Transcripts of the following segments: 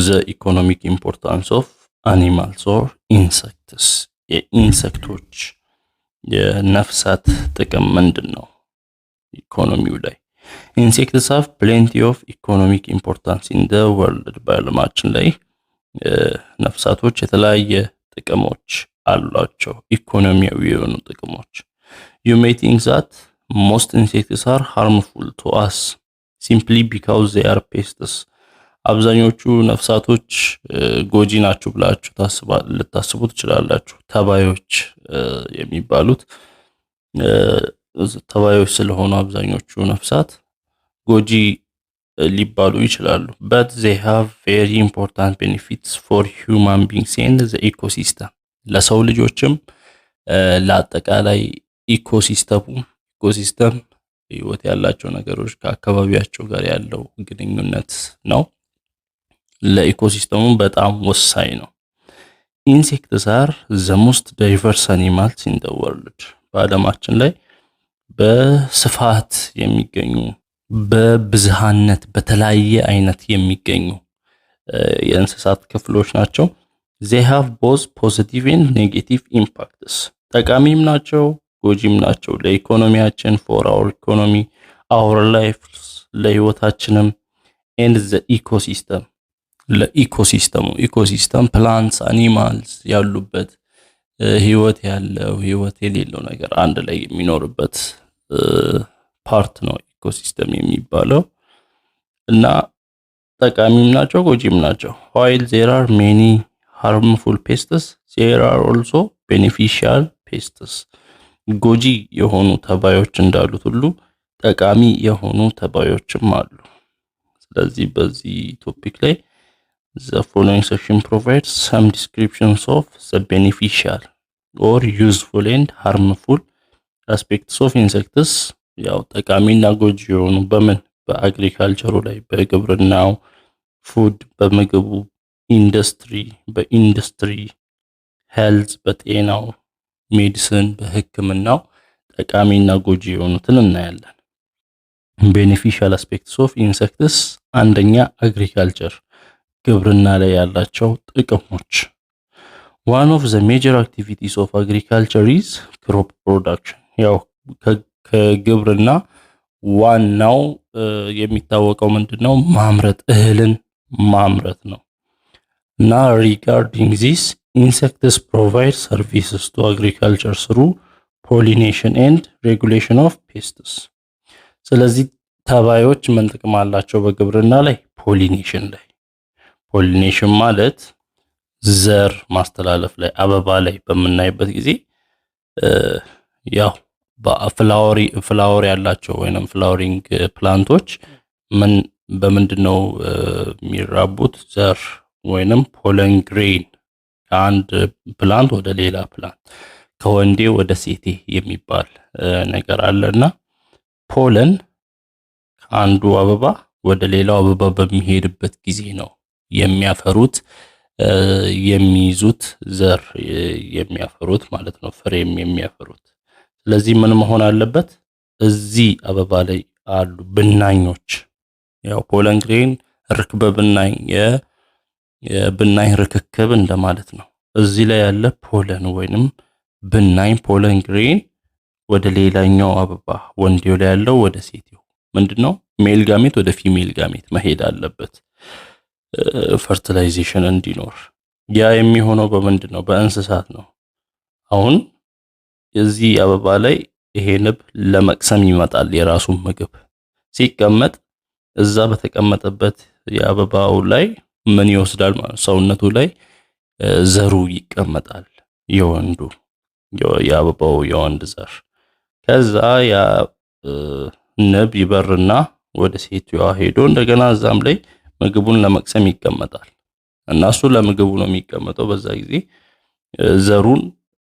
the economic importance of animals or insects የኢንሴክቶች የነፍሳት ጥቅም ምንድነው ኢኮኖሚው ላይ insects have plenty of economic importance in the world በዓለማችን ላይ ነፍሳቶች የተለያየ ጥቅሞች አሏቸው ኢኮኖሚያዊ የሆኑ ጥቅሞች you may think that most insects are harmful to us simply because they are pests አብዛኞቹ ነፍሳቶች ጎጂ ናቸው ብላችሁ ልታስቡ ትችላላችሁ ተባዮች የሚባሉት ተባዮች ስለሆኑ አብዛኞቹ ነፍሳት ጎጂ ሊባሉ ይችላሉ but they have very important benefits for human beings and the ecosystem ለሰው ልጆችም ለአጠቃላይ ኢኮሲስተም ህይወት ያላቸው ነገሮች ከአካባቢያቸው ጋር ያለው ግንኙነት ነው ለኢኮሲስተሙ በጣም ወሳኝ ነው insects are the most diverse animals in the world በዓለማችን ላይ በስፋት የሚገኙ በብዝሃነት በተለያየ አይነት የሚገኙ የእንስሳት ክፍሎች ናቸው they have both positive and negative impacts ጠቃሚም ናቸው ጎጂም ናቸው ለኢኮኖሚያችን for our economy our lives ለህይወታችንም and the ecosystem ኢኮሲስተም plants animals ያሉበት ህይወት ያለው ህይወት የሌለው ነገር አንድ ላይ የሚኖርበት ፓርት ነው ኢኮሲስተም የሚባለው እና ጠቃሚም ናቸው ጎጂም ናቸው while there are many harmful pests there are also beneficial pests ጎጂ የሆኑ ተባዮች እንዳሉት ሁሉ ጠቃሚ የሆኑ ተባዮችም አሉ ስለዚህ በዚህ ቶፒክ ላይ the following section provides some descriptions of the beneficial or useful and harmful aspects of insects ያው ጠቃሚና ጎጂ የሆኑ በምን በአግሪካልቸሩ ላይ በግብርናው ፉድ በምግቡ በኢንዱስትሪ ሄልዝ በጤናው ሜዲሲን በህክምናው ጠቃሚና ጎጂ የሆኑትን እናያለን beneficial aspects of insects አንደኛ agriculture ግብርና ላይ ያላቸው ጥቅሞች one of the major activities of agriculture is crop production ያው ከግብርና ዋናው የሚታወቀው ምንድነው ማምረት እህልን ማምረት ነው እና regarding this insects provide services to agriculture through pollination and regulation of pests ስለዚህ ተባዮች ምን ጥቅም አላቸው በግብርና ላይ ፖሊኔሽን ማለት ዘር ማስተላለፍ ላይ አበባ ላይ በመናይበት ጊዜ ያው ፍላወር ያላቸው ወይንም ፍላወሪንግ ፕላንቶች በምንድነው የሚራቡት ዘር ወይንም ፖለን ግሬን ከአንድ ፕላንት ወደ ሌላ ፕላንት ከወንዴ ወደ ሴቴ የሚባል ነገር አለና ፖለን ከአንዱ አበባ ወደ ሌላው አበባ በሚሄድበት ጊዜ ነው የሚያፈሩት የሚይዙት ዘር የሚያፈሩት ማለት ነው ፍሬም የሚያፈሩት ስለዚህ ምን መሆን አለበት እዚህ አበባ ላይ አሉ ብናኞች ያው ፖለን ግሬን ርክበ ብናኝ የብናኝ ርክክብ እንደማለት ነው እዚህ ላይ ያለ ፖለን ወይንም ብናኝ ፖለን ግሬን ወደ ሌላኛው አበባ ወንዴው ላይ ያለው ወደ ሴቴው ምንድነው ሜል ጋሜት ወደ ፊሜል ጋሜት መሄድ አለበት ፈርቲላይዜሽን እንዲኖር ያ የሚሆነው በምንድነው በእንስሳት ነው አሁን እዚህ አበባ ላይ ይሄ ንብ ለመቅሰም ይመጣል የራሱን ምግብ ሲቀመጥ እዛ በተቀመጠበት የአበባው ላይ ምን ይወስዳል ማለት ሰውነቱ ላይ ዘሩ ይቀመጣል የወንዱ የአበባው የወንድ ዘር ከዛ ያ ንብ ይበርና ወደ ሴትዋ ሄዶ እንደገና እዛም ላይ ምግቡን ለመቅሰም ይቀመጣል እና እሱ ለምግቡ ነው የሚቀመጠው በዛ ጊዜ ዘሩን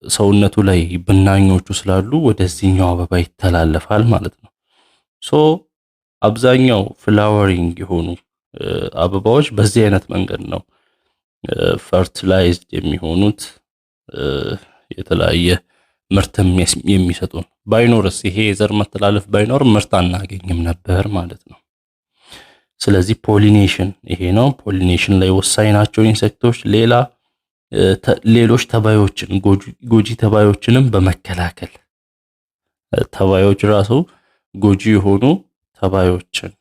ሰውነቱ ላይ ብናኞቹ ስላሉ ወደዚህኛው አበባ ይተላለፋል ማለት ነው ሶ አብዛኛው ፍላወሪንግ የሆኑ አበባዎች በዚህ አይነት መንገድ ነው ፈርቲላይዝድ የሚሆኑት የተለያየ ምርትም የሚሰጡን ባይኖርስ ይሄ ዘር መተላለፍ ባይኖር ምርት አናገኝም ነበር ማለት ነው ስለዚህ ፖሊኔሽን ይሄ ነው። ፖሊኔሽን ላይ ወሳኝ ናቸው ኢንሴክቶች። ሌሎች ተባዮችን ጎጂ ተባዮችንም በመከላከል ተባዮች ራሱ ጎጂ የሆኑ ተባዮችን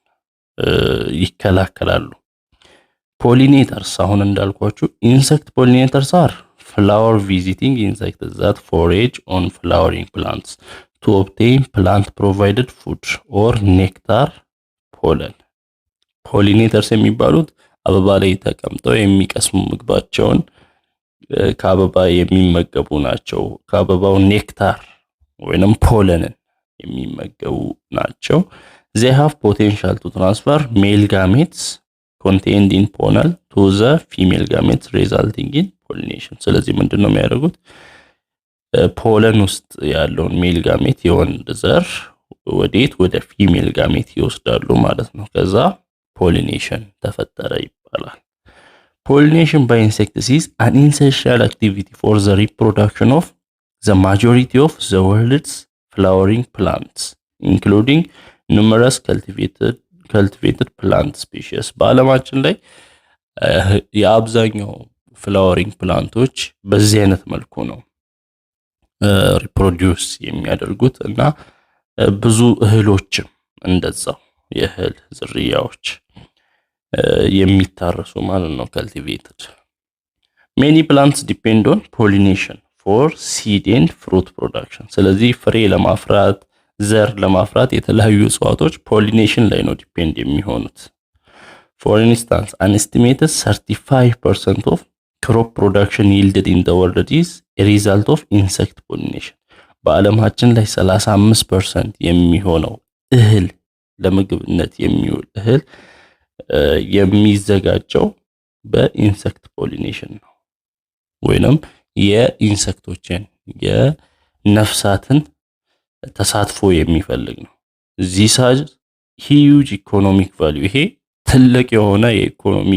ይከላከላሉ። ፖሊኔተርስ አሁን እንዳልኳችሁ ኢንሴክት ፖሊኔተርስ አር ፍላወር ቪዚቲንግ ኢንሴክት ዛት ፎሬጅ ኦን ፍላወሪንግ ፕላንትስ ቱ ኦብቴን ፕላንት ፕሮቫይድድ ፉድ ኦር ኔክታር ፖለን። ፖሊኔተርስ የሚባሉት አበባ ላይ ተቀምጠው የሚቀስሙ ምግባቸውን ከአበባ የሚመገቡ ናቸው። ከአበባው ኔክታር ወይንም ፖለንን የሚመገቡ ናቸው። they have potential to transfer male gametes contained in pollen to the female gametes resulting in pollination። ስለዚህ ምንድነው የሚያደርጉት? ፖለን ውስጥ ያለውን ሜል ጋሜት የወንድ ዘር ወደ ፊሜል ጋሜት ይወስዳሉ ማለት ነው። ከዛ ፖሊኔሽን ተፈጠረ ይባላል። Pollination by insects is an essential activity for the reproduction of the majority of the world's flowering plants, including numerous cultivated plant species። በዓለማችን ላይ የአብዛኛው ፍላወሪንግ ፕላንቶች በዚህ አይነት መልኩ ነው ሪፕሮዲዩስ የሚያደርጉት እና ብዙ እህሎችም እንደዛው የእህል ዝርያዎች የሚታረሱ ማለት ነው cultivated። Many plants depend on pollination for seed and fruit production። ስለዚህ ፍሬ ለማፍራት ዘር ለማፍራት የተለያዩ እጽዋቶች ፖሊኔሽን ላይ ነው ዲፔንድ የሚሆኑት። For instance, an estimated 35% of crop production yielded in the world is a result of insect pollination። በዓለማችን ላይ 35% የሚሆነው እህል ለምግብነት የሚውል እህል የሚዘጋጀው በኢንሴክት ፖሊኔሽን ነው ወይንም የኢንሴክቶችን የነፍሳትን ተሳትፎ የሚፈልግ ነው። this has huge economic value። ይሄ ትልቅ የሆነ የኢኮኖሚ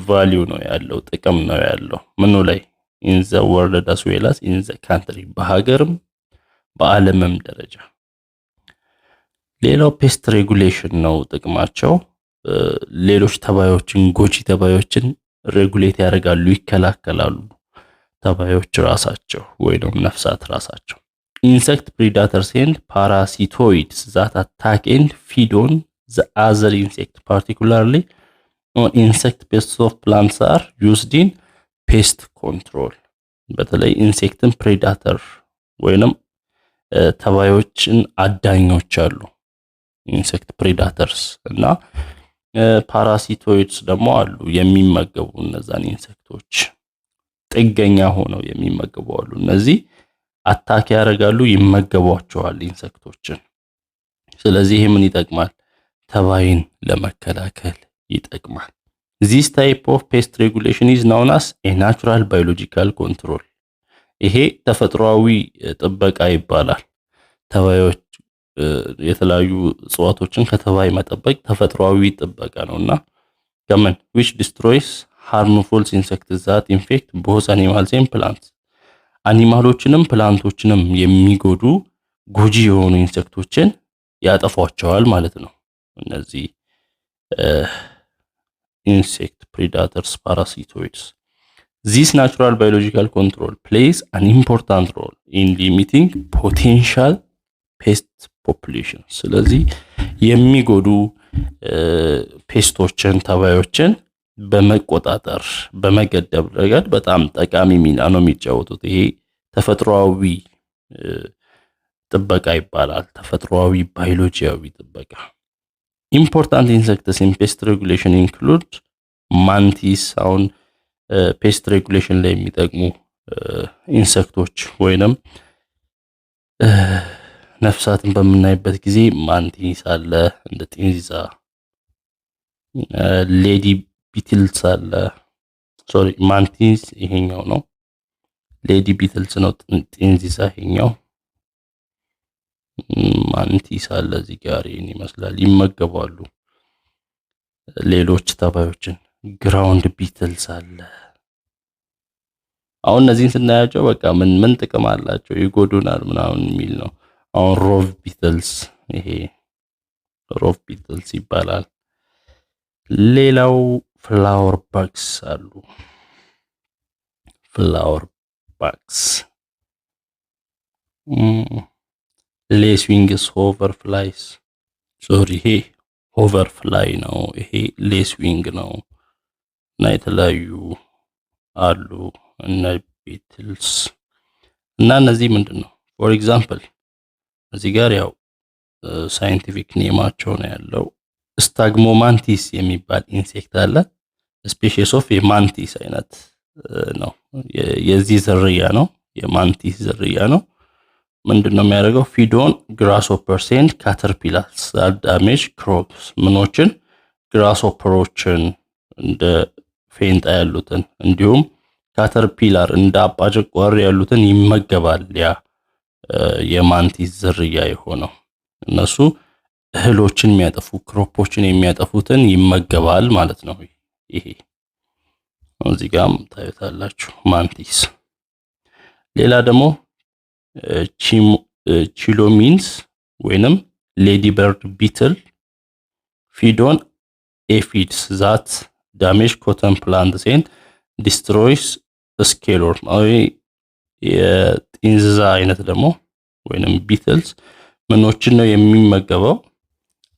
ቫልዩ ነው ያለው፣ ጥቅም ነው ያለው ምኑ ላይ in the world as well as in the country፣ በሀገርም በዓለምም ደረጃ። ሌላው ፔስት ሬጉሌሽን ነው ጥቅማቸው። ሌሎች ተባዮችን ጎጂ ተባዮችን ሬጉሌት ያደርጋሉ፣ ይከላከላሉ ተባዮች ራሳቸው ወይንም ነፍሳት ራሳቸው። ኢንሴክት ፕሪዳተርስ ኤንድ ፓራሲቶይድስ that attack and feed on the other insect, particularly on insect pests of plants are used in pest control። በተለይ ኢንሴክትን ፕሬዳተር ወይንም ተባዮችን አዳኞች አሉ ኢንሴክት ፕሬዳተርስ እና ፓራሲቶይድስ ደግሞ አሉ የሚመገቡ እነዛን ኢንሴክቶች ጥገኛ ሆነው የሚመገቡ አሉ። እነዚህ አታክ ያደርጋሉ፣ ይመገቧቸዋል ኢንሴክቶችን። ስለዚህ ይሄ ምን ይጠቅማል? ተባይን ለመከላከል ይጠቅማል። This type of pest regulation is known as a natural biological control። ይሄ ተፈጥሯዊ ጥበቃ ይባላል። ተባዮች የተለያዩ እጽዋቶችን ከተባይ መጠበቅ ተፈጥሯዊ ጥበቃ ነውና ከምን which destroys harmful insects that infect both animals and plants። አኒማሎችንም ፕላንቶችንም የሚጎዱ ጎጂ የሆኑ ኢንሴክቶችን ያጠፏቸዋል ማለት ነው። እነዚህ insect predators, parasitoids። This natural biological control plays an important role in limiting potential pest population። ስለዚህ የሚጎዱ ፔስቶችን ተባዮችን በመቆጣጠር በመገደብ ረገድ በጣም ጠቃሚ ሚና ነው የሚጫወቱት። ይሄ ተፈጥሯዊ ጥበቃ ይባላል። ተፈጥሯዊ ባዮሎጂያዊ ጥበቃ። Important insects in pest regulation include mantis። አሁን ፔስት ሬጉሌሽን ላይ የሚጠቅሙ ኢንሴክቶች ወይንም ነፍሳትን በምናይበት ጊዜ ማንቲስ አለ፣ እንደ ጢንዚዛ፣ ሌዲ ቢትልስ አለ። ሶሪ ማንቲስ ይሄኛው ነው፣ ሌዲ ቢትልስ ነው ጢንዚዛ ይሄኛው። ማንቲስ አለ እዚህ ጋር ይሄን ይመስላል፣ ይመገባሉ ሌሎች ተባዮችን። ግራውንድ ቢትልስ አለ። አሁን እነዚህን ስናያቸው በቃ ምን ጥቅም አላቸው ይጎዱናል ምናምን የሚል ነው። አሁን ሮቭ ቢትልስ ይሄ ሮፍ ቢትልስ ይባላል። ሌላው ፍላወር ባግስ አሉ። ፍላወር ባግስ ሌስ ዊንግስ ሆቨር ፍላይስ ሶሪ ይሄ ሆቨር ፍላይ ነው፣ ይሄ ሌስ ዊንግ ነው። እና የተለያዩ አሉ እነ ቢትልስ እና እነዚህ ምንድነው ፎር ኤግዛምፕል እዚህ ጋር ያው ሳይንቲፊክ ኔማቸው ነው ያለው። ስታግሞማንቲስ የሚባል ኢንሴክት አለ። ስፔሺስ ኦፍ የማንቲስ አይነት ነው። የዚህ ዝርያ ነው፣ የማንቲስ ዝርያ ነው። ምንድነው የሚያደርገው? ፊዶን ግራስሆፐርስ ኤንድ ካተርፒላርስ ዳሜጅ ክሮፕስ ምኖችን ግራስሆፐሮችን እንደ ፌንጣ ያሉትን እንዲሁም ካተርፒላር እንደ አባጀቋሪ ያሉትን ይመገባል። ያ የማንቲስ ዝርያ የሆነው እነሱ እህሎችን የሚያጠፉ ክሮፖችን የሚያጠፉትን ይመገባል ማለት ነው። ይሄ እዚህ ጋርም ታዩታላችሁ ማንቲስ። ሌላ ደግሞ ቺሎሚንስ ወይንም ሌዲ በርድ ቢትል ፊዶን ኤፊድስ ዛት ዳሜጅ ኮተን ፕላንትስ ኤንድ ዲስትሮይስ ስኬልወርም። የጢንዛ አይነት ደግሞ ወይንም ቢትልስ ምኖችን ነው የሚመገበው?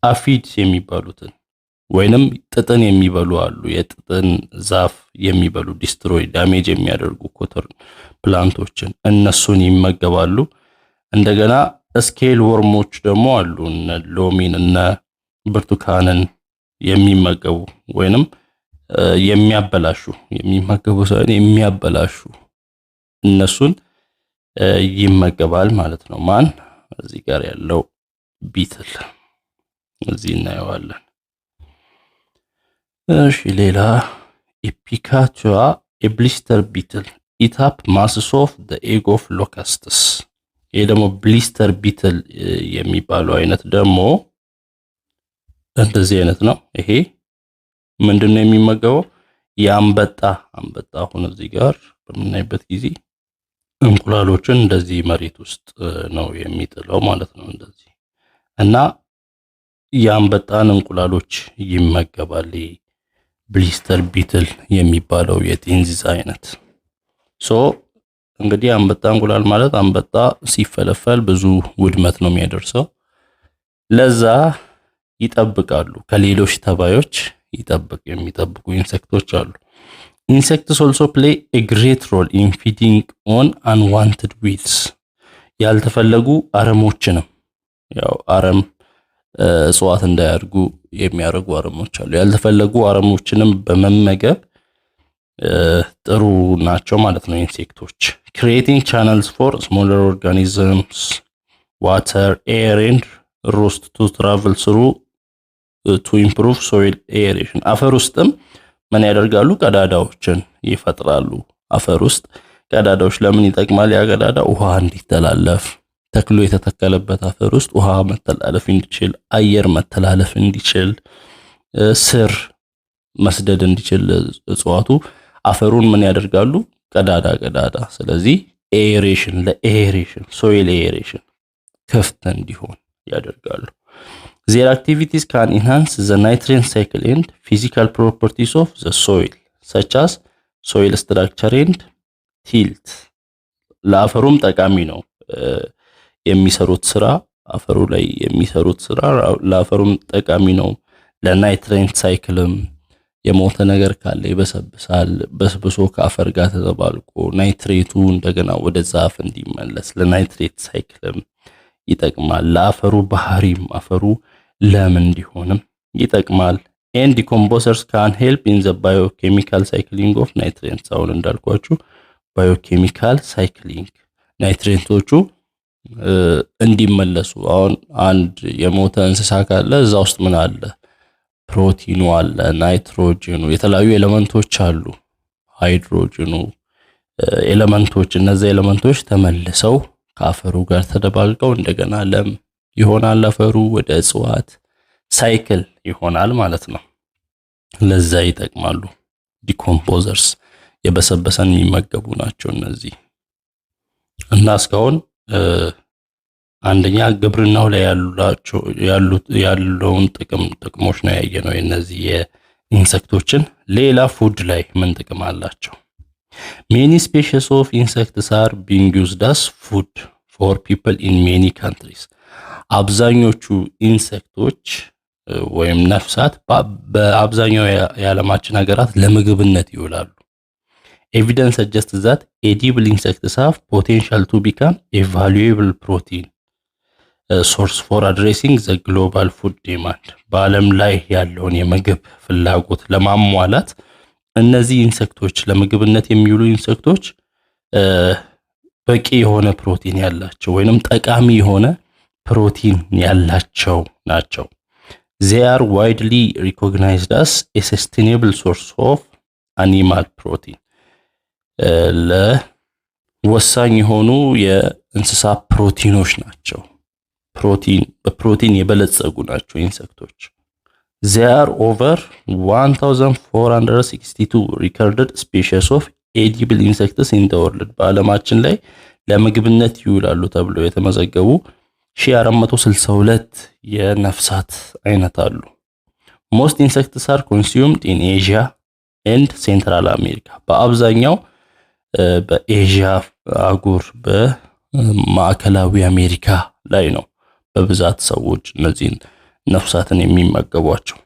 አፊድስ የሚባሉትን ወይንም ጥጥን የሚበሉ አሉ። የጥጥን ዛፍ የሚበሉ ዲስትሮይ ዳሜጅ የሚያደርጉ ኮተን ፕላንቶችን እነሱን ይመገባሉ። እንደገና ስኬል ወርሞች ደግሞ አሉ። እነ ሎሚን እና ብርቱካንን የሚመገቡ ወይንም የሚያበላሹ የሚመገቡ ሳይሆን የሚያበላሹ እነሱን ይመገባል ማለት ነው። ማን? እዚህ ጋር ያለው ቢትል እዚህ እናየዋለን። እሺ ሌላ ኢፒካቹዋ የብሊስተር ቢትል ኢት አፕ ማስስ ኦፍ ዘ ኤግ ኦፍ ሎከስትስ። ይሄ ደግሞ ብሊስተር ቢትል የሚባለው አይነት ደግሞ እንደዚህ አይነት ነው። ይሄ ምንድነው የሚመገበው? የአንበጣ አሁን እዚህ ጋር በምናይበት ጊዜ እንቁላሎችን እንደዚህ መሬት ውስጥ ነው የሚጥለው ማለት ነው እንደዚህ። እና የአንበጣን እንቁላሎች ይመገባል ብሊስተር ቢትል የሚባለው የጢንዚዛ አይነት። እንግዲህ አንበጣ እንቁላል ማለት አንበጣ ሲፈለፈል ብዙ ውድመት ነው የሚያደርሰው። ለዛ ይጠብቃሉ፣ ከሌሎች ተባዮች የሚጠብቁ ኢንሴክቶች አሉ። ኢንሴክትስ ኦልሶ ፕሌይ ኤ ግሬት ሮል ኢን ፊዲንግ ኦን አንዋንትድ ዊድስ። ያልተፈለጉ አረሞችንም ያው አረም እጽዋት እንዳያድጉ የሚያደርጉ አረሞች አሉ። ያልተፈለጉ አረሞችንም በመመገብ ጥሩ ናቸው ማለት ነው ኢንሴክቶች። ክሪኤቲንግ ቻነልስ ፎር ስሞለር ኦርጋኒዝምስ ዋተር ኤር ኤንድ ሩስት ቱ ትራቨል ስሩ ቱ ኢምፕሩቭ ሶይል ኤሬሽን። አፈር ውስጥም ምን ያደርጋሉ? ቀዳዳዎችን ይፈጥራሉ። አፈር ውስጥ ቀዳዳዎች ለምን ይጠቅማል? ያ ቀዳዳ ውሃ እንዲተላለፍ፣ ተክሎ የተተከለበት አፈር ውስጥ ውሃ መተላለፍ እንዲችል፣ አየር መተላለፍ እንዲችል፣ ስር መስደድ እንዲችል እጽዋቱ አፈሩን ምን ያደርጋሉ? ቀዳዳ። ስለዚህ ኤሬሽን ለኤሬሽን ሶይል ኤሬሽን ክፍት እንዲሆን ያደርጋሉ። Their activities can enhance the nutrient cycle and physical properties of the soil, such as soil structure and tilt. ለአፈሩም ጠቃሚ ነው የሚሰሩት ስራ። አፈሩ ላይ የሚሰሩት ስራ ለአፈሩም ጠቃሚ ነው። ለናይትሬንት ሳይክልም የሞተ ነገር ካለ ይበሰብሳል። በስብሶ ከአፈር ጋር ተዘባልቆ ናይትሬቱ እንደገና ወደ ዛፍ እንዲመለስ ለናይትሬት ሳይክልም ይጠቅማል። ለአፈሩ ባህሪም አፈሩ ለም እንዲሆንም ይጠቅማል። ኤንድ ዲኮምፖዘርስ ካን ሄልፕ ኢን ዘ ባዮኬሚካል ሳይክሊንግ ኦፍ ናይትሬንትስ። አሁን እንዳልኳችሁ ባዮኬሚካል ሳይክሊንግ ናይትሬንቶቹ እንዲመለሱ። አሁን አንድ የሞተ እንስሳ ካለ እዛ ውስጥ ምን አለ? ፕሮቲኑ አለ፣ ናይትሮጅኑ፣ የተለያዩ ኤሌመንቶች አሉ፣ ሃይድሮጅኑ ኤሌመንቶች። እነዚህ ኤሌመንቶች ተመልሰው ከአፈሩ ጋር ተደባልቀው እንደገና ለም ይሆናል። አፈሩ ወደ እጽዋት ሳይክል ይሆናል ማለት ነው። ለዛ ይጠቅማሉ። ዲኮምፖዘርስ የበሰበሰን የሚመገቡ ናቸው እነዚህ። እና እስካሁን አንደኛ ግብርናው ላይ ያለውን ጥቅሞች ነው ያየነው የነዚህ የኢንሴክቶችን። ሌላ ፉድ ላይ ምን ጥቅም አላቸው? ሜኒ ስፔሺስ ኦፍ ኢንሴክትስ አር ቢንግ ዩዝድ አስ ፉድ ፎር ፒፕል ኢን ሜኒ ካንትሪስ። አብዛኞቹ ኢንሴክቶች ወይም ነፍሳት በአብዛኛው የዓለማችን ሀገራት ለምግብነት ይውላሉ። ኤቪደንስ suggests that edible insects have potential to become a valuable protein source for addressing the global food demand. በዓለም ላይ ያለውን የምግብ ፍላጎት ለማሟላት እነዚህ ኢንሴክቶች ለምግብነት የሚውሉ ኢንሴክቶች በቂ የሆነ ፕሮቲን ያላቸው ወይንም ጠቃሚ የሆነ ፕሮቲን ያላቸው ናቸው። They are widely recognized as a sustainable source of animal protein. ለወሳኝ የሆኑ የእንስሳ ፕሮቲኖች ናቸው። በፕሮቲን የበለጸጉ ናቸው ኢንሴክቶች። There are over 1462 recorded species of edible insects in the world. በዓለማችን ላይ ለምግብነት ይውላሉ ተብለው የተመዘገቡ 1462 የነፍሳት አይነት አሉ። Most insects are consumed in Asia and Central America. በአብዛኛው በኤዥያ አህጉር በማዕከላዊ አሜሪካ ላይ ነው በብዛት ሰዎች እነዚህን ነፍሳትን የሚመገቧቸው።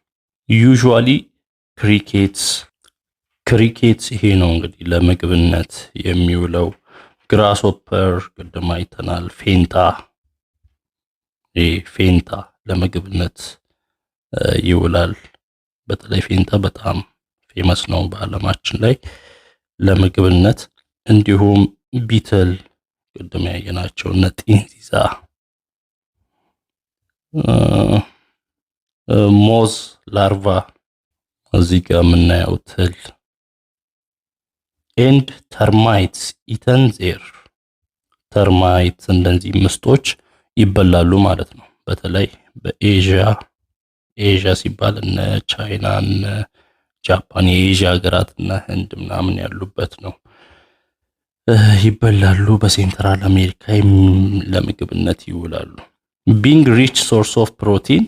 Usually crickets ይሄ ነው እንግዲህ ለምግብነት የሚውለው። grasshopper ቅድም አይተናል። ፌንታ ለምግብነት ይውላል። በተለይ ፌንታ በጣም ፌመስ ነው በዓለማችን ላይ ለምግብነት። እንዲሁም ቢትል ቅድም ያየናቸው እነ ጢንዚዛ፣ ሞዝ ላርቫ እዚህ ጋር የምናየው ትል ኤንድ ተርማይትስ ኢተን ዜር። ተርማይት እንደዚህ ምስጦች ይበላሉ ማለት ነው። በተለይ በኤዥያ ሲባል እነ ቻይና እነ ጃፓን የኤዥያ ሀገራት እና ህንድ ምናምን ያሉበት ነው። ይበላሉ። በሴንትራል አሜሪካ ለምግብነት ይውላሉ። ቢንግ ሪች ሶርስ ኦፍ ፕሮቲን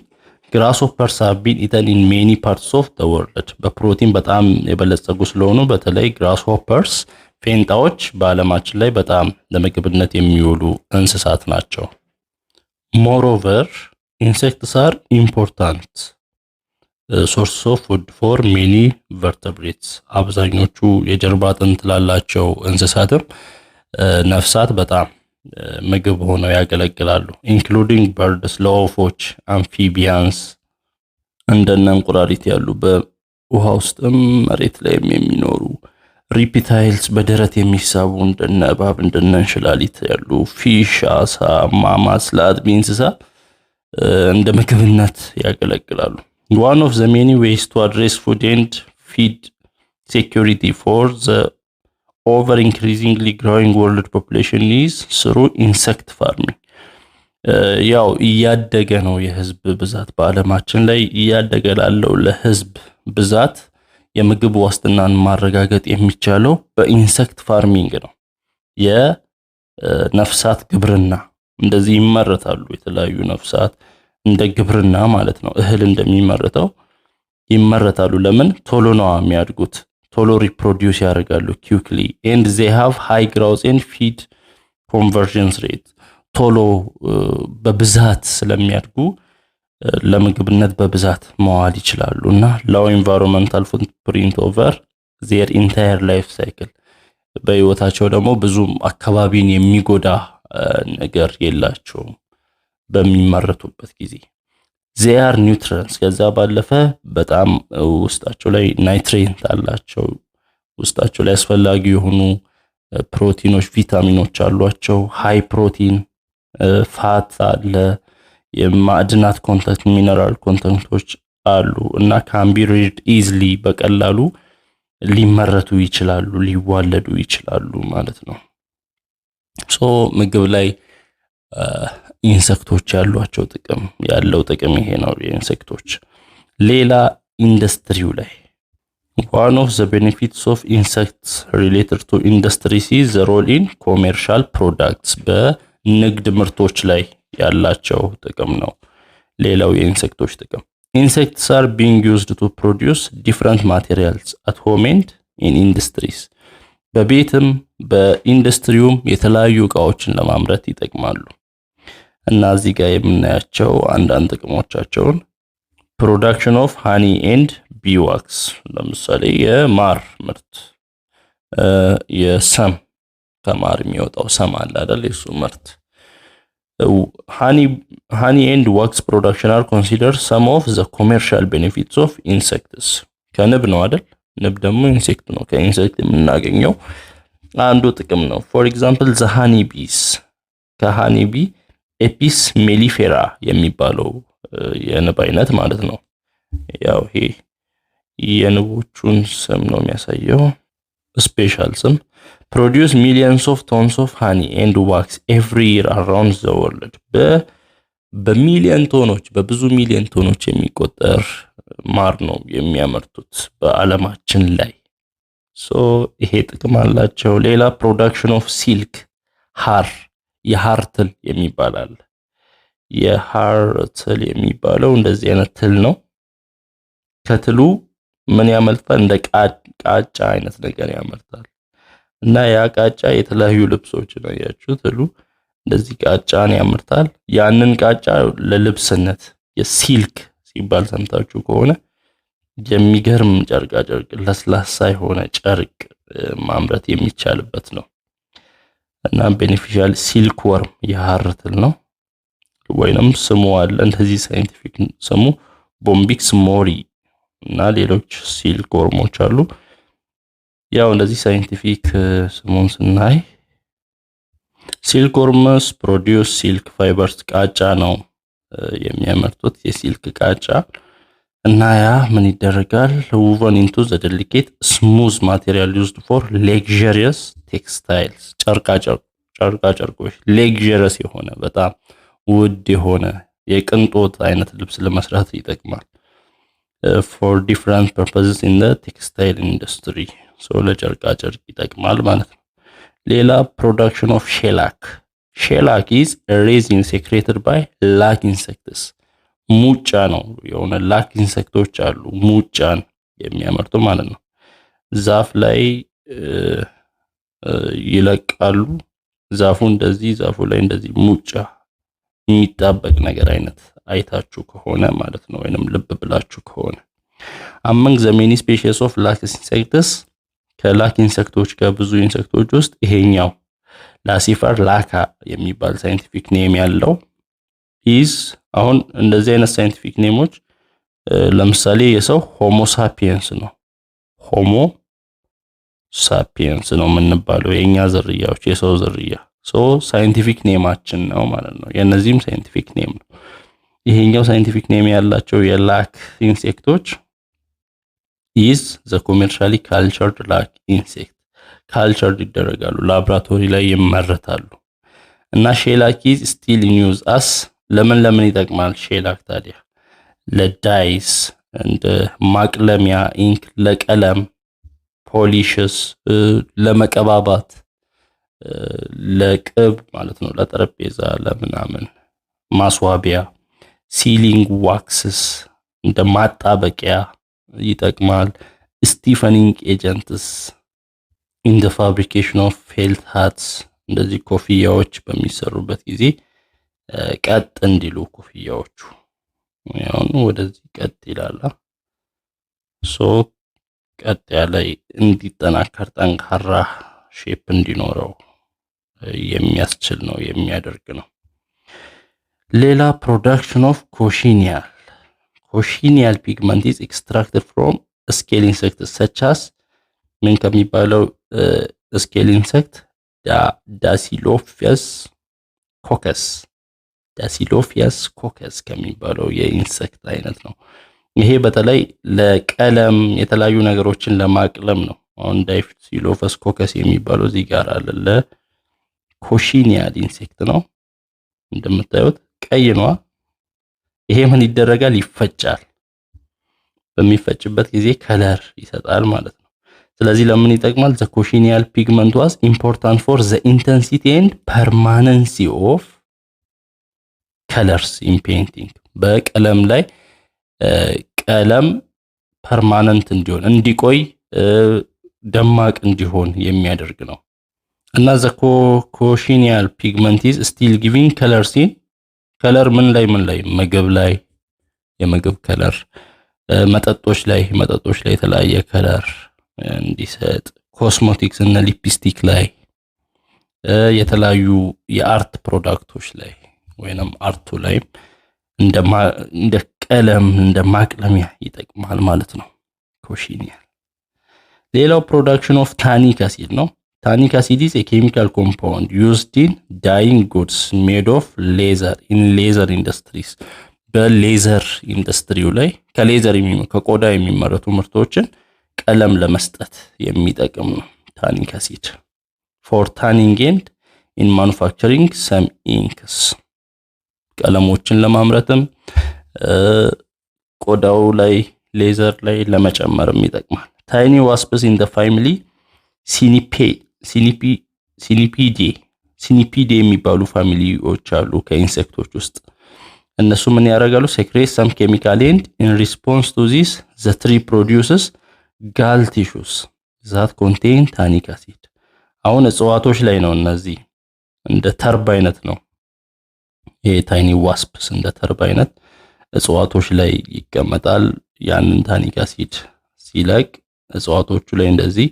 grasshoppers have been eaten in many parts of the world. በፕሮቲን በጣም የበለጸጉ ስለሆኑ በተለይ grasshoppers ፌንታዎች በዓለማችን ላይ በጣም ለምግብነት የሚውሉ እንስሳት ናቸው። moreover insects are important source of food for many vertebrates. አብዛኞቹ የጀርባ አጥንት ላላቸው እንስሳትም ነፍሳት በጣም ምግብ ሆነው ያገለግላሉ። including birds, ለወፎች፣ amphibians እንደነ እንቁራሪት ያሉ በውሃ ውስጥም መሬት ላይም የሚኖሩ reptiles በደረት የሚሳቡ እንደነ እባብ እንደነ እንሽላሊት ያሉ ፊሽ፣ አሳ፣ ማማስ ለአጥቢ እንስሳ እንደ ምግብነት ያገለግላሉ። One of the many ways to address food and feed security for the over increasingly growing world population is through insect farming. ያው እያደገ ነው የህዝብ ብዛት በዓለማችን ላይ እያደገ ላለው ለህዝብ ብዛት የምግብ ዋስትናን ማረጋገጥ የሚቻለው በኢንሴክት ፋርሚንግ ነው። የነፍሳት ግብርና እንደዚህ ይመረታሉ። የተለያዩ ነፍሳት እንደ ግብርና ማለት ነው። እህል እንደሚመረተው ይመረታሉ። ለምን? ቶሎ ነው የሚያድጉት፣ ቶሎ ሪፕሮዲዩስ ያደርጋሉ quickly and they have high growth and feed conversion rate. ቶሎ በብዛት ስለሚያድጉ ለምግብነት በብዛት መዋል ይችላሉ እና low environmental footprint over their entire life cycle. በህይወታቸው ደግሞ ብዙ አካባቢን የሚጎዳ ነገር የላቸውም በሚመረቱበት ጊዜ። they are nutrients ከዛ ባለፈ በጣም ውስጣቸው ላይ ናይትሬት አላቸው። ውስጣቸው ላይ አስፈላጊ የሆኑ ፕሮቲኖች፣ ቪታሚኖች አሏቸው። ሃይ ፕሮቲን ፋት አለ፣ የማዕድናት ኮንተንት፣ ሚነራል ኮንተንቶች አሉ እና can be reared easily በቀላሉ ሊመረቱ ይችላሉ፣ ሊዋለዱ ይችላሉ ማለት ነው። ሶ ምግብ ላይ ኢንሴክቶች ያሏቸው ጥቅም ይሄ ነው የኢንሴክቶች። ሌላ ኢንዱስትሪው ላይ one of the benefits of insects related to industries is the role in commercial products. በንግድ ምርቶች ላይ ያላቸው ጥቅም ነው። ሌላው የኢንሴክቶች ጥቅም insects are being used to produce different materials at home and in industries በቤትም በኢንዱስትሪውም የተለያዩ እቃዎችን ለማምረት ይጠቅማሉ። እና እዚህ ጋር የምናያቸው አንዳንድ ጥቅሞቻቸውን production of honey and beeswax ለምሳሌ የማር ምርት የሰም ከማር የሚወጣው ሰም አለ አይደል እሱ ምርት honey and wax production are considered some of the commercial benefits of insects ከንብ ነው አይደል ንብ ደግሞ ኢንሴክት ነው ከኢንሴክት የምናገኘው አንዱ ጥቅም ነው for example the honey bees ከሃኒ ቢ ኤፒስ ሜሊፌራ የሚባለው የንብ አይነት ማለት ነው ያው ይሄ የንቦቹን ስም ነው የሚያሳየው ስፔሻል ስም produce millions of tons of honey and wax every year around the world በሚሊዮን ቶኖች በብዙ ሚሊዮን ቶኖች የሚቆጠር ማር ነው የሚያመርቱት በአለማችን ላይ ይሄ ጥቅም አላቸው ሌላ production of silk ሃር የሃር ትል የሚባላል የሃር ትል የሚባለው እንደዚህ አይነት ትል ነው ከትሉ ምን ያመርታል እንደ ቃጫ አይነት ነገር ያመርታል እና ያ ቃጫ የተለያዩ ልብሶችን አያችሁ ትሉ እንደዚህ ቃጫን ያመርታል ያንን ቃጫ ለልብስነት የሲልክ ሲባል ሰምታችሁ ከሆነ የሚገርም ጨርቃ ጨርቅ ለስላሳ የሆነ ጨርቅ ማምረት የሚቻልበት ነው እና ቤኔፊሻል ሲልክ ወርም የሃር ትል ነው ወይንም ስሙ አለ እንደዚህ ሳይንቲፊክ ስሙ ቦምቢክስ ሞሪ እና ሌሎች ሲልክ ወርሞች አሉ ያው እንደዚህ ሳይንቲፊክ ስሙን ስናይ ሲልክ ወርምስ ፕሮዲዩስ ሲልክ ፋይበርስ ቃጫ ነው የሚያመርቱት የሲልክ ቃጫ እና ያ ምን ይደረጋል woven into the delicate smooth material used for luxurious textiles ጨርቃ ጨርቆች luxurious የሆነ በጣም ውድ የሆነ የቅንጦት አይነት ልብስ ለመስራት ይጠቅማል for different purposes in the textile industry ለጨርቃ ጨርቅ ይጠቅማል ማለት ነው ሌላ production of shellac is a resin secreted by lac insects ሙጫ ነው የሆነ ላክ ኢንሴክቶች አሉ ሙጫን የሚያመርቱ ማለት ነው ዛፍ ላይ ይለቃሉ ዛፉ ላይ እንደዚህ ሙጫ የሚጣበቅ ነገር አይነት አይታችሁ ከሆነ ማለት ነው ወይንም ልብ ብላችሁ ከሆነ among the many species of lac insects ከላክ ኢንሴክቶች ከብዙ ኢንሴክቶች ውስጥ ይሄኛው ላሲፈር ላካ የሚባል ሳይንቲፊክ ኔም ያለው is አሁን እንደዚህ አይነት ሳይንቲፊክ ኔሞች ለምሳሌ የሰው ሆሞ ሳፒየንስ ነው ሆሞ ሳፒየንስ ነው የምንባለው የኛ ዝርያዎች የሰው ዝርያ ሳይንቲፊክ ኔማችን ነው ማለት ነው የነዚህም ሳይንቲፊክ ኔም ነው ይሄኛው ሳይንቲፊክ ኔም ያላቸው የላክ ኢንሴክቶች is the commercially cultured lac insect cultured ይደረጋሉ ላብራቶሪ ላይ ይመረታሉ እና shellac is still in use as ለምን ይጠቅማል shellac ታዲያ ለዳይስ እንደ ማቅለሚያ ኢንክ ለቀለም ፖሊሽስ ለመቀባባት ለቅብ ማለት ነው ለጠረጴዛ ለምናምን ማስዋቢያ ሲሊንግ ዋክስስ እንደ ማጣበቂያ ይጠቅማል ስቲፈኒንግ ኤጀንትስ in the fabrication of felt hats እንደዚህ ኮፍያዎች በሚሰሩበት ጊዜ ቀጥ እንዲሉ ኮፍያዎቹ ያው ወደዚህ ቀጥ ይላል ቀጥ ያለ እንዲጠናከር ጠንካራ ሼፕ እንዲኖረው የሚያስችል ነው የሚያደርግ ነው ሌላ production of cochineal pigment is extracted from scale insects such as ምን ከሚባለው scale insect Dacilophyus coccus ከሚባለው የኢንሴክት አይነት ነው ይሄ በተለይ ለቀለም የተለያዩ ነገሮችን ለማቅለም ነው አሁን Dacilophyus coccus የሚባለው እዚህ ጋር አለ ኮሺኒያል ኢንሴክት ነው እንደምታዩት ቀይ ነው ይሄ ምን ይደረጋል ይፈጫል በሚፈጭበት ጊዜ ከለር ይሰጣል ማለት ነው ስለዚህ ለምን ይጠቅማል the cochineal pigment was important for the intensity and permanency of colors in painting በቀለም ላይ ቀለም ፐርማነንት እንዲቆይ ደማቅ እንዲሆን የሚያደርግ ነው እና the cochineal pigment is still giving colors in color ምን ላይ ምግብ ላይ የምግብ ከለር መጠጦች ላይ የተለያየ ከለር እንዲሰጥ ኮስሞቲክስ እና ሊፕስቲክ ላይ የተለያዩ የአርት ፕሮዳክቶች ላይ ወይንም አርቱ ላይ እንደ ቀለም እንደ ማቅለሚያ ይጠቅማል ማለት ነው ኮሺኒያል ሌላው ፕሮዳክሽን ኦፍ ታኒክ አሲድ ነው ታኒክ አሲድ is a chemical compound used in dyeing goods made of leather in leather industries በሌዘር ኢንዱስትሪው ላይ ከቆዳ የሚመረቱ ምርቶችን ቀለም ለመስጠት የሚጠቅም ነው ታኒክ አሲድ for tanning and in manufacturing some inks ቀለሞችን ለማምረትም ቆዳው ላይ ሌዘር ላይ ለመጨመርም ይጠቅማል tiny wasps in the family Cnipidae የሚባሉ ፋሚሊዎች አሉ ከኢንሴክቶች ውስጥ እነሱ ምን ያደርጋሉ secrete some chemical and in response to this the tree produces gall tissues that contain tannic acid አሁን እጽዋቶች ላይ ነው እነዚህ እንደ ተርብ አይነት ነው የታይኒ ዋስፕስ እንደ ተርብ አይነት እጽዋቶች ላይ ይቀመጣል ያንን ታኒክ አሲድ ሲለቅ እጽዋቶቹ ላይ እንደዚህ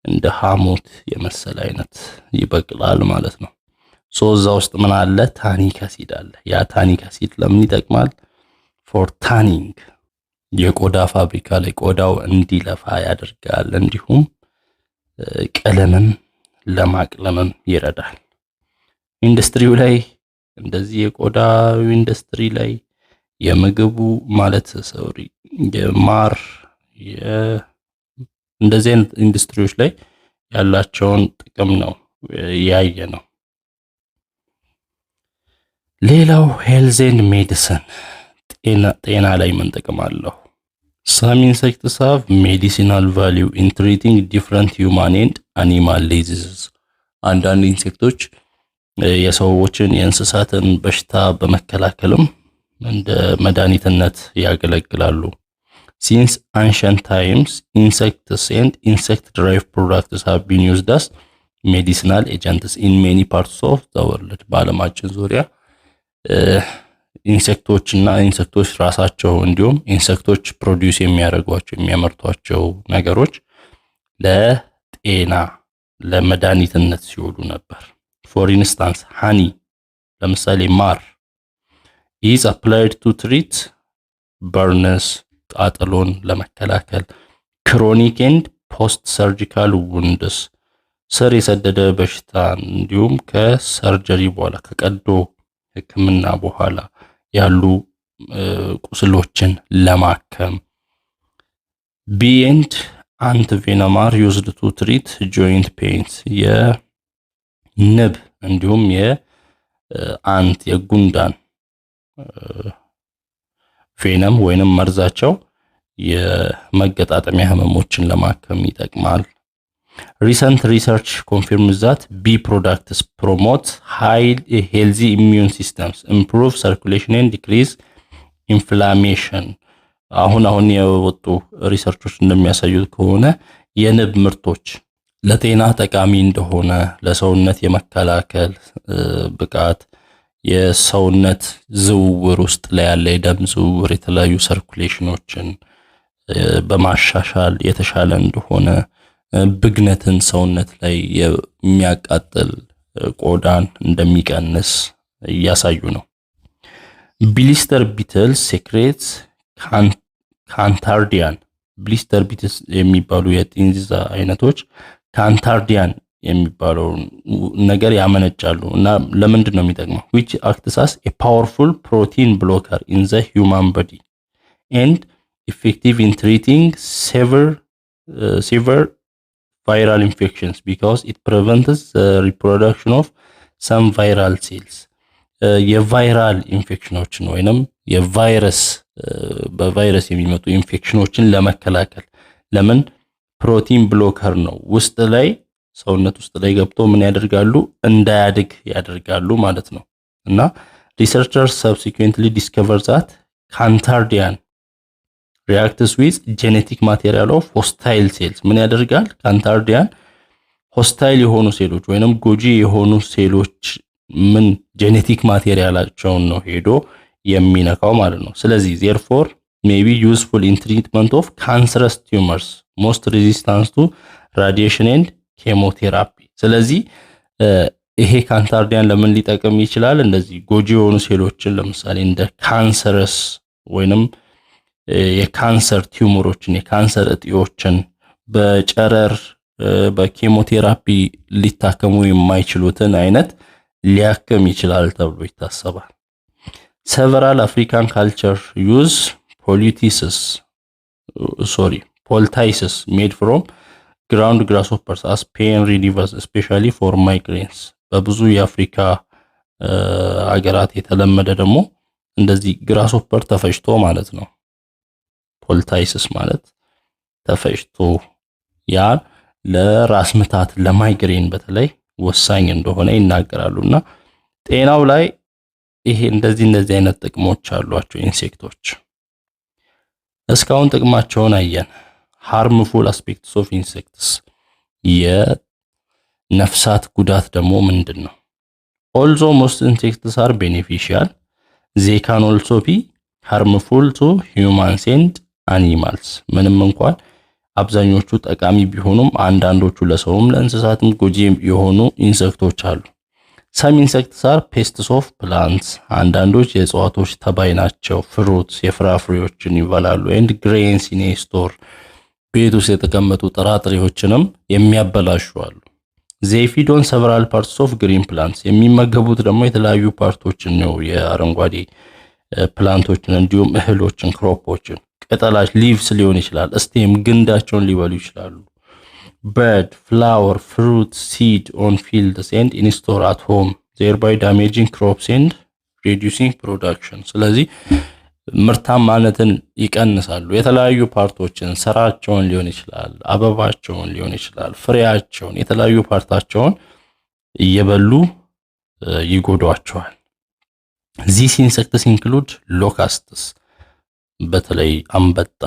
እንደ ሃሞት የመሰለ አይነት ይበቅላል ማለት ነው ሶዛ ውስጥ ምን አለ ታኒክ አሲድ አለ ያ ታኒክ አሲድ ለምን ይጠቅማል for tanning የቆዳ ፋብሪካ ላይ ቆዳው እንዲለፋ ያደርጋል እንዲሁም ቀለምን ለማቅለምም ይረዳል ኢንዱስትሪው ላይ እንደዚህ የቆዳ ኢንዱስትሪ ላይ የምግቡ ማለት የማር እንደዚህ ኢንዱስትሪዎች ላይ ያላቸውን ጥቅም ነው ያየ ነው ሌላው ሄልዝ ኤንድ ሜዲሲን ጤና ላይ ምን ጥቅም አለው some insects have medicinal value in treating different human and animal diseases አንዳንድ ኢንሴክቶች የሰዎችን የእንስሳትን በሽታ በመከላከልም እንደ መድኃኒትነት ያገለግላሉ since ancient times insects and insect derived products have been used as medicinal agents in many parts of the world በዓለማችን ዙሪያ ኢንሴክቶች ራሳቸው እንዲሁም ኢንሴክቶች ፕሮዲዩስ የሚያመርቷቸው ነገሮች ለጤና ለመድኃኒትነት ሲውሉ ነበር for instance honey ለምሳሌ ማር is applied to treat burns ቃጠሎን ለመከላከል chronic and post surgical wounds ስር የሰደደ በሽታ እንዲሁም ከሰርጀሪ በኋላ ከቀዶ ህክምና በኋላ ያሉ ቁስሎችን ለማከም bee and ant venom are used to treat joint pains የንብ እንዲሁም የአንት የጉንዳን ቬነም ወይንም መርዛቸው የመገጣጠሚያ ህመሞችን ለማከም ይጠቅማል recent research confirms that bee products promote healthy immune systems improve circulation and decrease inflammation አሁን የወጡ ሪሰርቾች እንደሚያሳዩት ከሆነ የንብ ምርቶች ለጤና ጠቃሚ እንደሆነ ለሰውነት የመከላከል ብቃት የሰውነት ዝውውር ውስጥ ላይ ያለ የደም ዝውውር የተለያዩ ሰርኩሌሽኖችን በማሻሻል የተሻለ እንደሆነ ብግነትን ሰውነት ላይ የሚያቃጥል ቆዳን እንደሚቀንስ ያሳዩ ነው ብሊስተር ቢትል ሴክሬትስ ካንታርዲያን ብሊስተር ቢትስ የሚባሉ የጢንዚዛ አይነቶች ካንታርዲያን የሚባለው ነገር ያመነጫሉ እና ለምንድን ነው የሚጠቅመው which acts as a powerful protein blocker in the human body and effective in treating severe viral infections because it prevents the reproduction of some viral cells የቫይራል ኢንፌክሽኖችን ወይንም በቫይረስ የሚመጡ ኢንፌክሽኖችን ለመከላከል ለምን ፕሮቲን ብሎከር ነው ውስጥ ላይ ሰውነት ውስጥ ላይ ገብቶ ምን ያደርጋሉ እንዳያድግ ያደርጋሉ ማለት ነው እና Researchers subsequently discovered that Cantardian reacts with genetic material of hostile cells. ምን ያደርጋል? ካንታርዲያን ሆስታይል የሆኑ ሴሎች ወይንም ጎጂ የሆኑ ሴሎች ምን ጄኔቲክ ማቴሪያላቸውን ነው ሄዶ የሚነካው ማለት ነው። ስለዚህ therefore may be useful in treatment of cancerous tumors most resistant to radiation and chemotherapy። ስለዚህ ይሄ ካንታርዲያን ለምን ሊጠቅም ይችላል? እንደዚህ ጎጂ የሆኑ ሴሎችን ለምሳሌ እንደ ካንሰረስ ወይንም የካንሰር ቲዩመሮችን የካንሰር እጢዎችን በጨረር በኬሞቴራፒ ሊታከሙ የማይችሉትን አይነት ሊያከም ይችላል ተብሎ ይታሰባል። Several African cultures use poultices made from ground grasshoppers as pain relievers especially for migraines። በብዙ የአፍሪካ አገራት የተለመደ ደግሞ እንደዚህ ግራስሆፐር ተፈጭቶ ማለት ነው። ፖልታይስስ ማለት ተፈጭቶ ያ ለራስ ምታት ለማይግሬን በተለይ ወሳኝ እንደሆነ ይናገራሉና ጤናው ላይ ይሄ እንደዚህ አይነት ጥቅሞች አሏቸው ኢንሴክቶች። እስካሁን ጥቅማቸውን አየን። harmful aspects of insects የነፍሳት ጉዳት ደግሞ ምንድነው? although most insects are beneficial they can also be harmful to humans and animals። ምንም እንኳን አብዛኞቹ ጠቃሚ ቢሆኑም አንዳንዶቹ ለሰውም ለእንስሳትም ጎጂ የሆኑ ኢንሴክቶች አሉ። some insects are pests of plants። አንዳንዶች የእጽዋቶች ተባይ ናቸው። ፍሩትስ የፍራፍሬዎችን ይበላሉ and grains in a store ቤት ውስጥ የተቀመጡ ጥራጥሬዎችንም የሚያበላሹ አሉ። they feed on several parts of green plants የሚመገቡት ደግሞ የተለያዩ ፓርቶችን ነው የአረንጓዴ ፕላንቶችን እንዲሁም እህሎችን ክሮፖችን ቅጠላች ሊቭስ ሊሆን ይችላል ስቴም ግንዳቸውን ሊበሉ ይችላሉ። bird flower fruit seed on fields and in store at home thereby damaging crops and reducing production። ስለዚህ ምርታማነትን ይቀንሳሉ። የተለያዩ ፓርቶችን ስራቸውን ሊሆን ይችላል አበባቸውን ሊሆን ይችላል ፍሬያቸውን የተለያዩ ፓርታቸውን እየበሉ ይጎዷቸዋል። these insects include locusts በተለይ አንበጣ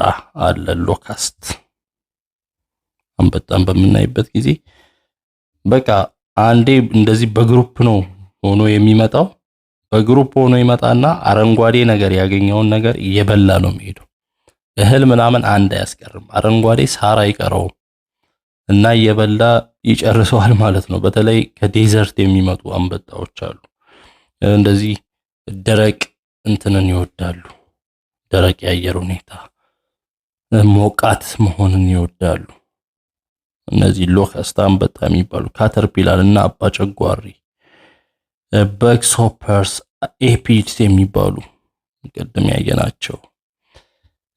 አለ። ሎካስት አንበጣን በምናይበት ጊዜ በቃ አንዴ እንደዚህ በግሩፕ ነው ሆኖ የሚመጣው። በግሩፕ ሆኖ ይመጣና አረንጓዴ ነገር ያገኘውን ነገር እየበላ ነው የሚሄደው። እህል ምናምን አንድ አያስቀርም። አረንጓዴ ሳር አይቀረው እና እየበላ ይጨርሰዋል ማለት ነው። በተለይ ከዴዘርት የሚመጡ አንበጣዎች አሉ። እንደዚህ ደረቅ እንትንን ይወዳሉ። ደረቅ የአየር ሁኔታ ሞቃት መሆንን ይወዳሉ። እነዚህ ሎከስት አንበጣ የሚባሉ ካተርፒላር እና አባጨጓሪ በግስ ሆፐርስ ኤፒድስ የሚባሉ ቀደም ያየናቸው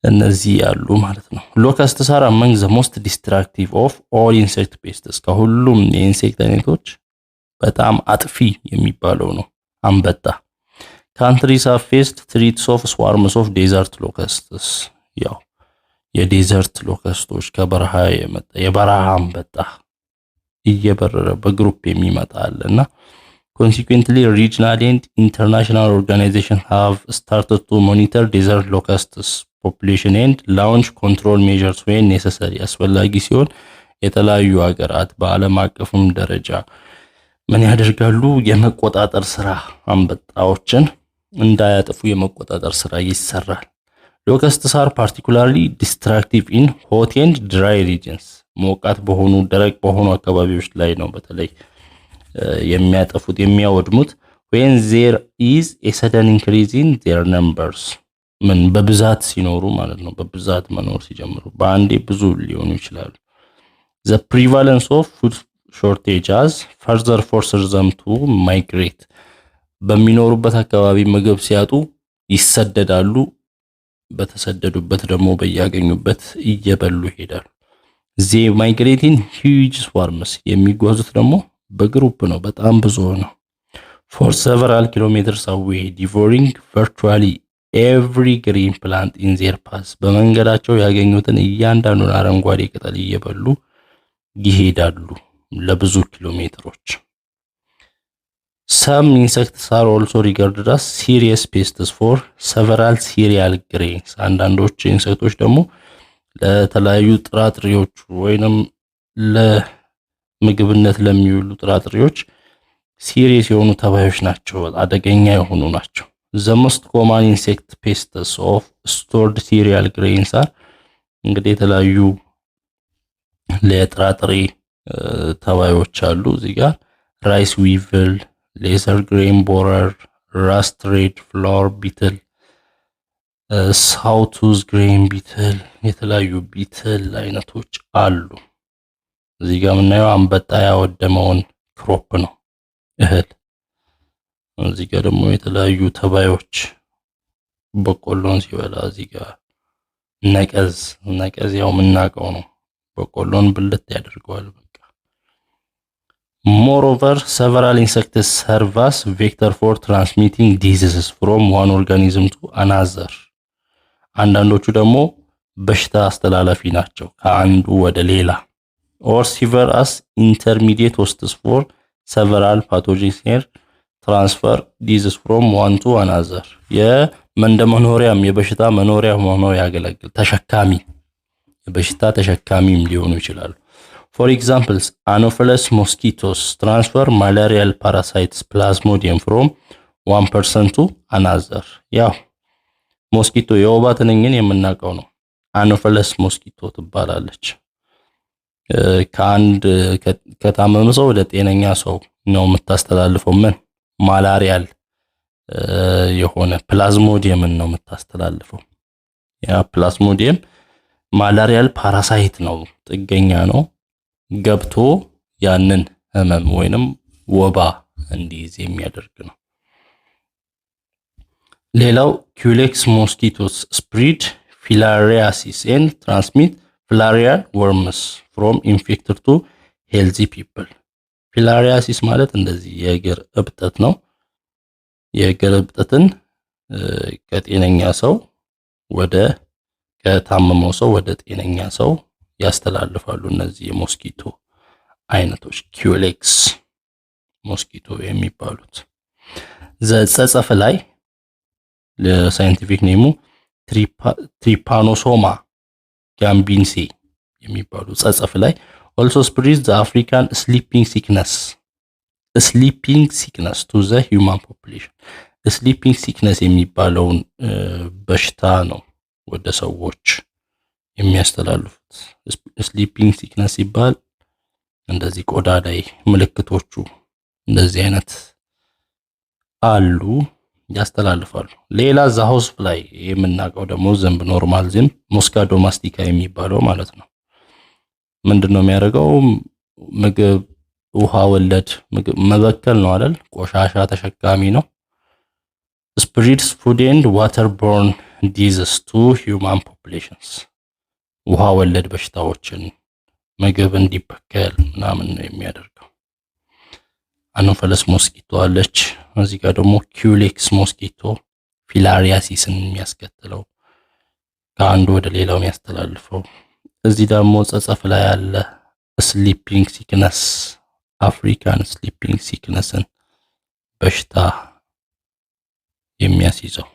እነዚህ ያሉ ማለት ነው። ሎከስትስ are among the most destructive of all insect pests። ከሁሉም የኢንሴክት አይነቶች በጣም አጥፊ የሚባለው ነው አንበጣ። countries have faced threats of swarms of desert locusts። ያው የዴዘርት ሎከስቶች ከበረሃ የመጣ የበረሃ አንበጣ እየበረረ በግሩፕ የሚመጣ አለና consequently regional and international organizations have started to monitor desert locusts population and launch control measures when necessary። አስፈላጊ ሲሆን የተለያዩ ሀገራት በዓለም አቀፍም ደረጃ ምን ያደርጋሉ? የመቆጣጠር ስራ አንበጣዎችን እንዳያጠፉ የመቆጣጠር ስራ ይሰራል። locusts are particularly destructive in hot and dry regions። ሞቃት በሆኑ ደረቅ በሆኑ አካባቢዎች ላይ ነው በተለይ የሚያጠፉት የሚያወድሙት። when there is a sudden increase in their numbers ምን በብዛት ሲኖሩ ማለት ነው። በብዛት መኖር ሲጀምሩ በአንዴ ብዙ ሊሆኑ ይችላሉ። the prevalence of food shortages further forces them to migrate። በሚኖሩበት አካባቢ ምግብ ሲያጡ ይሰደዳሉ። በተሰደዱበት ደግሞ በያገኙበት እየበሉ ይሄዳሉ። they migrate in huge swarms። የሚጓዙት ደግሞ በግሩፕ ነው። በጣም ብዙ ነው። for several kilometers away devouring virtually every green plant in their path። በመንገዳቸው ያገኙትን እያንዳንዱን አረንጓዴ ቅጠል እየበሉ ይሄዳሉ ለብዙ ኪሎ ሜትሮች። Some insects are also regarded as serious pests for several cereal grains. አንዳንዶች ኢንሴክቶች ደግሞ ለተለያዩ ጥራጥሬዎች ወይንም ለምግብነት ለሚውሉ ጥራጥሬዎች ሲሪየስ የሆኑ ተባዮች ናቸው፣ አደገኛ የሆኑ ናቸው። The most common insect pests of stored cereal grains are እንግዲህ የተለያዩ ለጥራጥሬ ተባዮች አሉ እዚህ ጋር ራይስ ዊቭል፣ ሌዘር ግሬን ቦረር፣ ራስት ሬድ ፍላወር ቢትል፣ ሳውቱዝ ግሬን ቢትል፣ የተለያዩ ቢትል አይነቶች አሉ። እዚህ ጋር የምናየው አንበጣ ያወደመውን ክሮፕ ነው እህል። እዚህ ጋር ደግሞ የተለያዩ ተባዮች በቆሎን ሲበላ እዚህ ጋር ነቀዝ ያው የምናውቀው ነው፣ በቆሎን ብልት ያደርገዋል በቃ። Moreover, several insects serve as vector for transmitting diseases from one organism to another. አንዳንዶቹ ደግሞ በሽታ አስተላላፊ ናቸው ከአንዱ ወደ ሌላ። Or serve as intermediate hosts for several pathogens here transfer diseases from one to another. የመንደ መኖሪያም የበሽታ መኖሪያ ሆኖ ያገለግል ተሸካሚ የበሽታ ተሸካሚም ሊሆኑ ይችላሉ። For example, Anopheles mosquitoes transfer malarial parasites plasmodium from one person to another. ያው ሞስኪቶ የወባ ትንኝን የምናውቀው ነው። Anopheles mosquito ትባላለች። ከአንድ ከታመመ ሰው ወደ ጤነኛ ሰው ነው የምታስተላልፈው። ምን ማላሪያል የሆነ ፕላዝሞዲየምን ነው የምታስተላልፈው። ያ ፕላዝሞዲየም ማላሪያል ፓራሳይት ነው፣ ጥገኛ ነው። ገብቶ ያንን ህመም ወይንም ወባ እንዲይዝ የሚያደርግ ነው። ሌላው ኩሌክስ ሞስኪቶስ ስፕሪድ ፊላሪያሲስ ኤንድ ትራንስሚት ፊላሪያል ወርምስ ፍሮም ኢንፌክትድ ቱ ሄልዚ ፒፕል። ፊላሪያሲስ ማለት እንደዚህ የእግር እብጠት ነው። የእግር እብጠትን ከጤነኛ ሰው ወደ ከታመመው ሰው ወደ ጤነኛ ሰው ያስተላልፋሉ እነዚህ የሞስኪቶ አይነቶች ኩሌክስ ሞስኪቶ የሚባሉት። ዘጸጸፍ ላይ ለሳይንቲፊክ ኔሙ ትሪፓኖሶማ ጋምቢንሴ የሚባሉ ጸጸፍ ላይ also spreads the African sleeping sickness to the human population. sleeping sickness የሚባለውን በሽታ ነው ወደ ሰዎች የሚያስተላልፉት። sleeping sickness ይባል እንደዚህ ቆዳ ላይ ምልክቶቹ እንደዚህ አይነት አሉ ያስተላልፋሉ። ሌላ ዛሆስ ላይ የምናውቀው ደግሞ ዘንብ ኖርማል ዝም ሞስካ ዶማስቲካ የሚባለው ማለት ነው። ምንድነው የሚያደርገው? ምግብ ውሃ ወለድ ምግብ መበከል ነው አይደል? ቆሻሻ ተሸካሚ ነው። spreads food and waterborne diseases to human populations. ውሃ ወለድ በሽታዎችን ምግብ እንዲበከል ምናምን ነው የሚያደርገው። አኖፈለስ ሞስኪቶ አለች። እዚህ ጋር ደግሞ ኩሌክስ ሞስኪቶ ፊላሪያሲስን የሚያስከትለው ከአንዱ ወደ ሌላው የሚያስተላልፈው። እዚህ ደግሞ ጸጸፍ ላይ ያለ ስሊፒንግ ሲክነስ አፍሪካን ስሊፒንግ ሲክነስን በሽታ የሚያስይዘው